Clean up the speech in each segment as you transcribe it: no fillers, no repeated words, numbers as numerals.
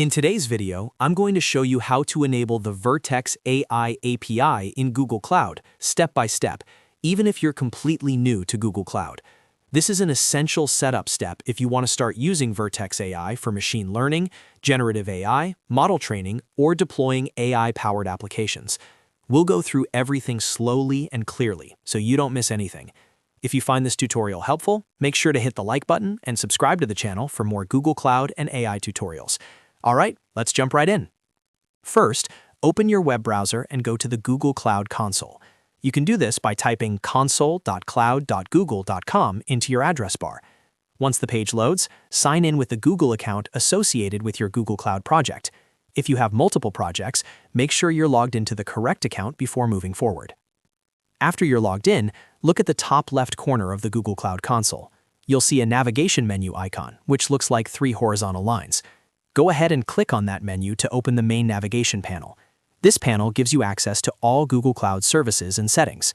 In today's video, I'm going to show you how to enable the Vertex AI API in Google Cloud, step by step, even if you're completely new to Google Cloud. This is an essential setup step if you want to start using Vertex AI for machine learning, generative AI, model training, or deploying AI-powered applications. We'll go through everything slowly and clearly, so you don't miss anything. If you find this tutorial helpful, make sure to hit the like button and subscribe to the channel for more Google Cloud and AI tutorials. All right, let's jump right in. First, open your web browser and go to the Google Cloud console. You can do this by typing console.cloud.google.com into your address bar. Once the page loads, sign in with the Google account associated with your Google Cloud project. If you have multiple projects, make sure you're logged into the correct account before moving forward. After you're logged in, look at the top left corner of the Google Cloud console. You'll see a navigation menu icon, which looks like 3 horizontal lines. Go ahead and click on that menu to open the main navigation panel. This panel gives you access to all Google Cloud services and settings.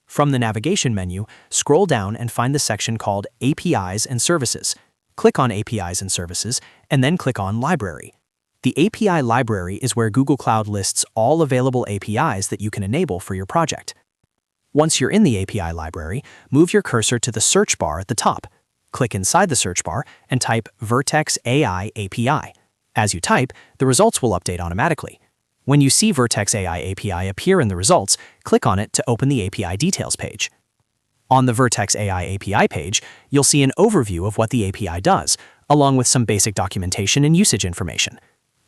From the navigation menu, scroll down and find the section called APIs and Services. Click on APIs and Services, and then click on Library. The API library is where Google Cloud lists all available APIs that you can enable for your project. Once you're in the API library, move your cursor to the search bar at the top. Click inside the search bar and type Vertex AI API. As you type, the results will update automatically. When you see Vertex AI API appear in the results, click on it to open the API details page. On the Vertex AI API page, you'll see an overview of what the API does, along with some basic documentation and usage information.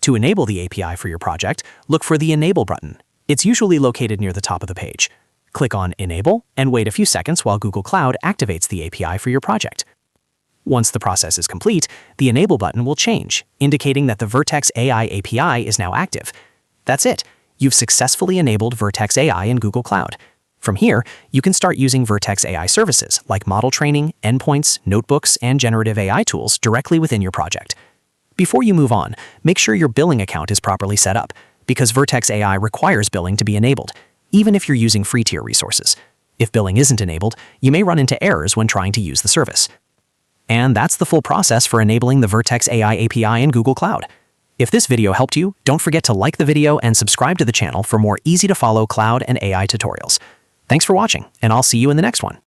To enable the API for your project, look for the Enable button. It's usually located near the top of the page. Click on Enable and wait a few seconds while Google Cloud activates the API for your project. Once the process is complete, the Enable button will change, indicating that the Vertex AI API is now active. That's it. You've successfully enabled Vertex AI in Google Cloud. From here, you can start using Vertex AI services like model training, endpoints, notebooks, and generative AI tools directly within your project. Before you move on, make sure your billing account is properly set up, because Vertex AI requires billing to be enabled, even if you're using free tier resources. If billing isn't enabled, you may run into errors when trying to use the service. And that's the full process for enabling the Vertex AI API in Google Cloud. If this video helped you, don't forget to like the video and subscribe to the channel for more easy-to-follow cloud and AI tutorials. Thanks for watching, and I'll see you in the next one.